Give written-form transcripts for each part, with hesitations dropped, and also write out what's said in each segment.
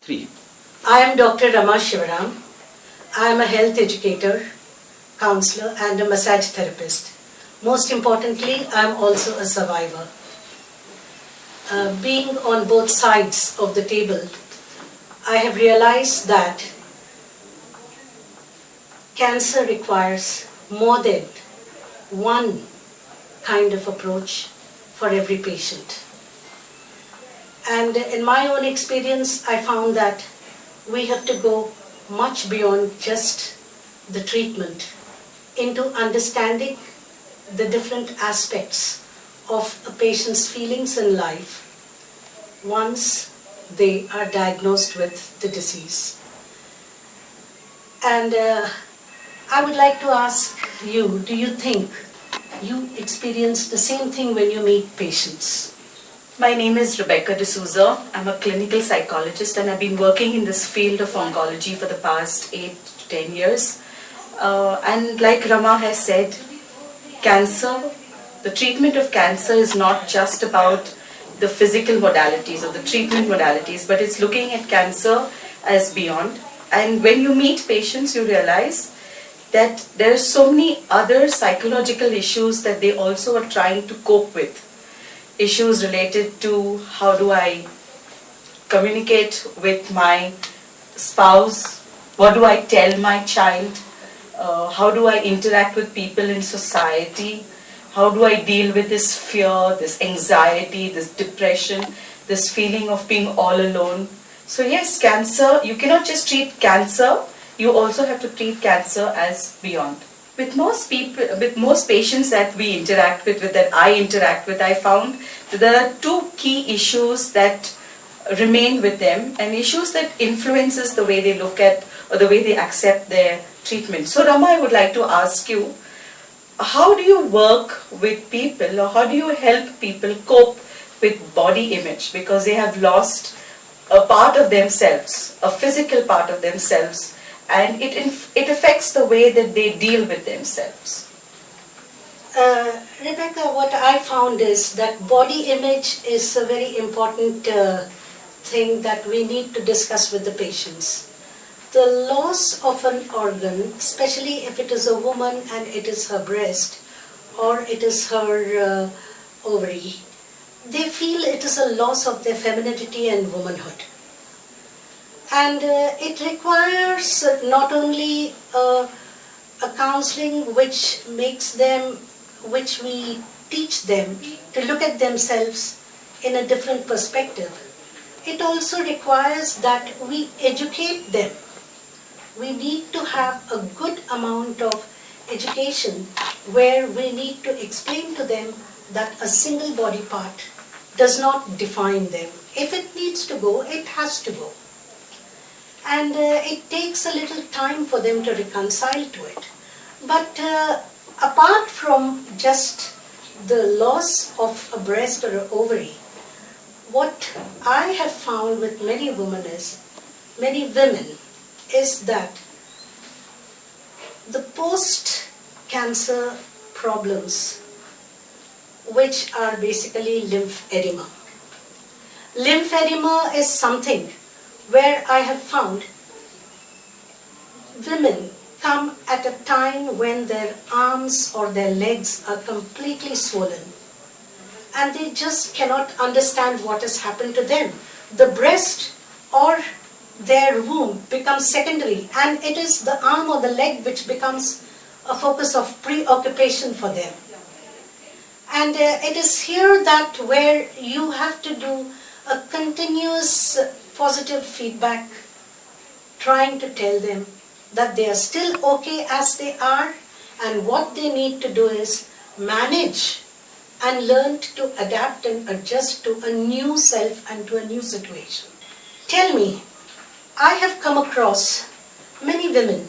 3. I am Dr.Rama Sivaram. I am a health educator, counselor and a massage therapist. Most importantly, I am also a survivor. Being on both sides of the table, I have realized that cancer requires more than one kind of approach for every patient. And in my own experience, I found that we have to go much beyond just the treatment into understanding the different aspects of a patient's feelings in life once they are diagnosed with the disease. And I would like to ask you, do you think you experience the same thing when you meet patients? My name is Rebecca D'Souza. I'm a clinical psychologist and I've been working in this field of oncology for the past 8 to 10 years. And like Rama has said, cancer, the treatment of cancer is not just about the physical modalities or the treatment modalities, but it's looking at cancer as beyond. And when you meet patients, you realize that there are so many other psychological issues that they also are trying to cope with. Issues related to how do I communicate with my spouse, what do I tell my child, how do I interact with people in society, how do I deal with this fear, this anxiety, this depression, this feeling of being all alone. So yes, cancer, you cannot just treat cancer, you also have to treat cancer as beyond. With most people, with most patients that we interact with, that I interact with, I found that there are two key issues that remain with them and issues that influences the way they look at or the way they accept their treatment. So Rama, I would like to ask you, how do you work with people or how do you help people cope with body image because they have lost a part of themselves, a physical part of themselves, and it affects the way that they deal with themselves? Rebecca, what I found is that body image is a very important thing that we need to discuss with the patients. The loss of an organ, especially if it is a woman and it is her breast or it is her ovary, they feel it is a loss of their femininity and womanhood. And it requires not only a counseling which makes them, which we teach them to look at themselves in a different perspective. It also requires that we educate them. We need to have a good amount of education where we need to explain to them that a single body part does not define them. If it needs to go, it has to go. And it takes a little time for them to reconcile to it. But apart from just the loss of a breast or an ovary, what I have found with many women is that the post-cancer problems, which are basically lymphedema. Lymphedema is something where I have found women come at a time when their arms or their legs are completely swollen and they just cannot understand what has happened to them. The breast or their womb becomes secondary and it is the arm or the leg which becomes a focus of preoccupation for them. And it is here that where you have to do a continuous positive feedback, trying to tell them that they are still okay as they are and what they need to do is manage and learn to adapt and adjust to a new self and to a new situation. Tell me, I have come across many women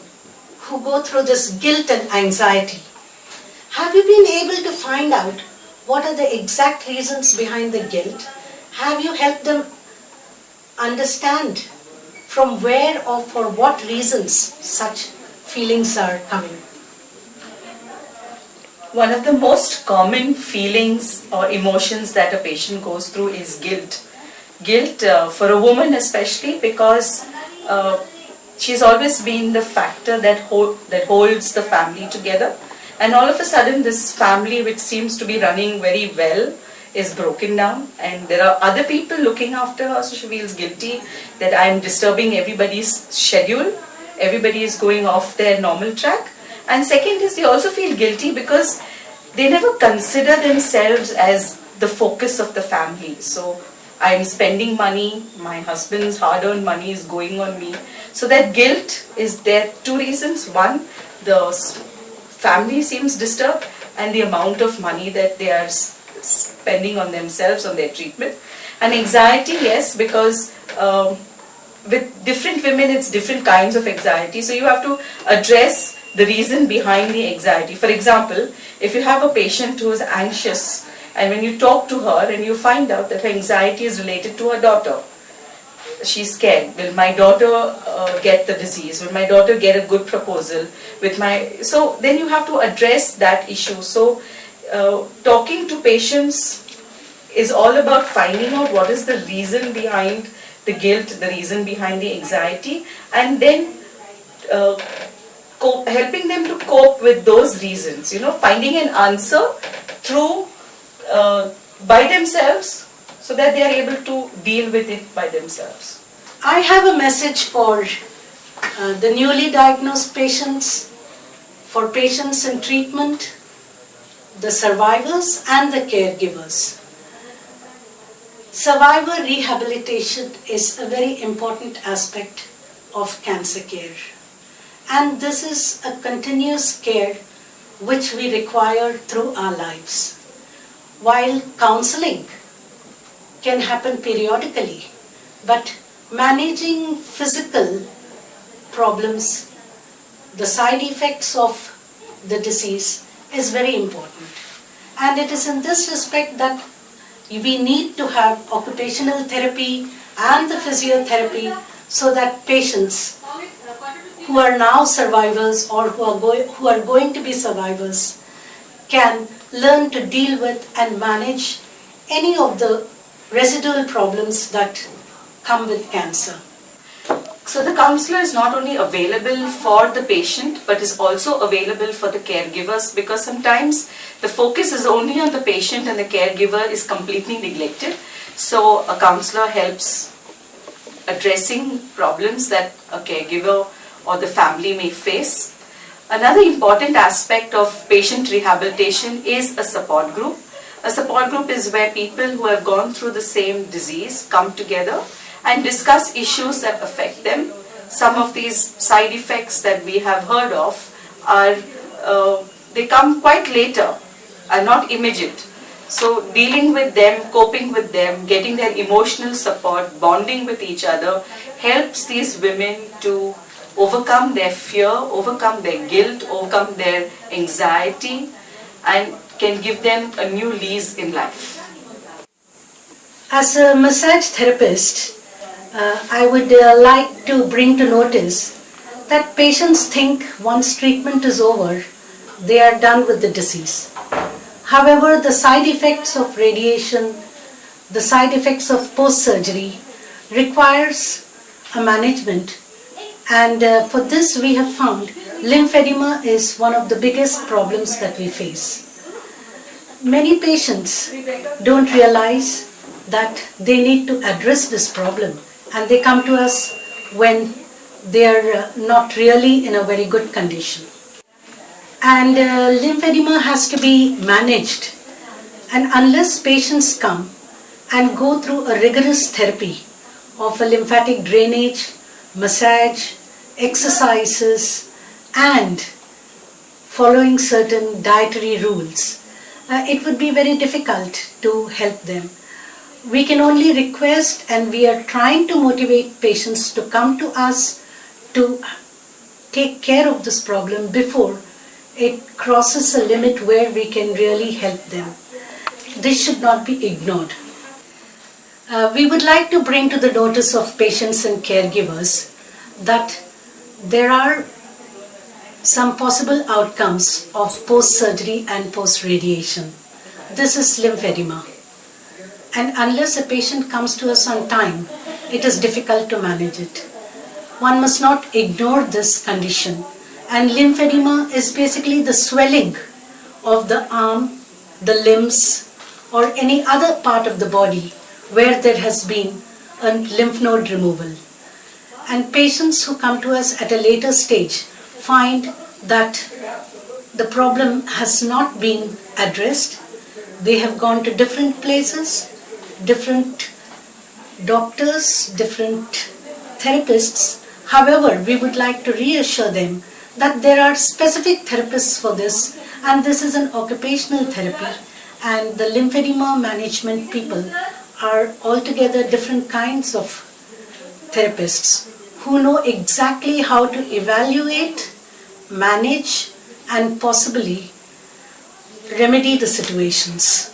who go through this guilt and anxiety. Have you been able to find out what are the exact reasons behind the guilt? Have you helped them understand from where or for what reasons such feelings are coming? One of the most common feelings or emotions that a patient goes through is guilt. Guilt for a woman especially, because she's always been the factor that holds the family together, and all of a sudden this family, which seems to be running very well, is broken down, and there are other people looking after her, so she feels guilty that I am disturbing everybody's schedule, everybody is going off their normal track. And second is, they also feel guilty because they never consider themselves as the focus of the family. So I'm spending money, my husband's hard-earned money is going on me. So that guilt is there. Two reasons. One, the family seems disturbed, and the amount of money that they are spending on themselves, on their treatment. And anxiety, yes, because with different women it's different kinds of anxiety. So you have to address the reason behind the anxiety. For example, if you have a patient who is anxious, and when you talk to her and you find out that her anxiety is related to her daughter, she's scared. Will my daughter get the disease? Will my daughter get a good proposal? So then you have to address that issue. So talking to patients is all about finding out what is the reason behind the guilt, the reason behind the anxiety, and then helping them to cope with those reasons, finding an answer through by themselves, so that they are able to deal with it by themselves. I have a message for the newly diagnosed patients, for patients in treatment, the survivors and the caregivers. Survivor rehabilitation is a very important aspect of cancer care. And this is a continuous care which we require through our lives. While counseling can happen periodically, but managing physical problems, the side effects of the disease is very important. And it is in this respect that we need to have occupational therapy and the physiotherapy, so that patients who are now survivors or who are going to be survivors can learn to deal with and manage any of the residual problems that come with cancer. So the counselor is not only available for the patient, but is also available for the caregivers, because sometimes the focus is only on the patient and the caregiver is completely neglected. So a counselor helps addressing problems that a caregiver or the family may face. Another important aspect of patient rehabilitation is a support group. A support group is where people who have gone through the same disease come together and discuss issues that affect them. Some of these side effects that we have heard of are, they come quite later, are not immediate. So dealing with them, coping with them, getting their emotional support, bonding with each other helps these women to overcome their fear, overcome their guilt, overcome their anxiety, and can give them a new lease in life. As a massage therapist, I would like to bring to notice that patients think once treatment is over, they are done with the disease. However, the side effects of radiation, the side effects of post-surgery requires a management, and for this we have found lymphedema is one of the biggest problems that we face. Many patients don't realize that they need to address this problem, and they come to us when they are not really in a very good condition. And lymphedema has to be managed, and unless patients come and go through a rigorous therapy of a lymphatic drainage, massage, exercises, and following certain dietary rules, it would be very difficult to help them. We can only request, and we are trying to motivate patients to come to us to take care of this problem before it crosses a limit where we can really help them. This should not be ignored. We would like to bring to the notice of patients and caregivers that there are some possible outcomes of post-surgery and post-radiation. This is lymphedema. And unless a patient comes to us on time, it is difficult to manage it. One must not ignore this condition. And lymphedema is basically the swelling of the arm, the limbs, or any other part of the body where there has been a lymph node removal. And patients who come to us at a later stage find that the problem has not been addressed. They have gone to different places, different doctors, different therapists. However, we would like to reassure them that there are specific therapists for this, and this is an occupational therapy, and the lymphedema management people are altogether different kinds of therapists who know exactly how to evaluate, manage, and possibly remedy the situations.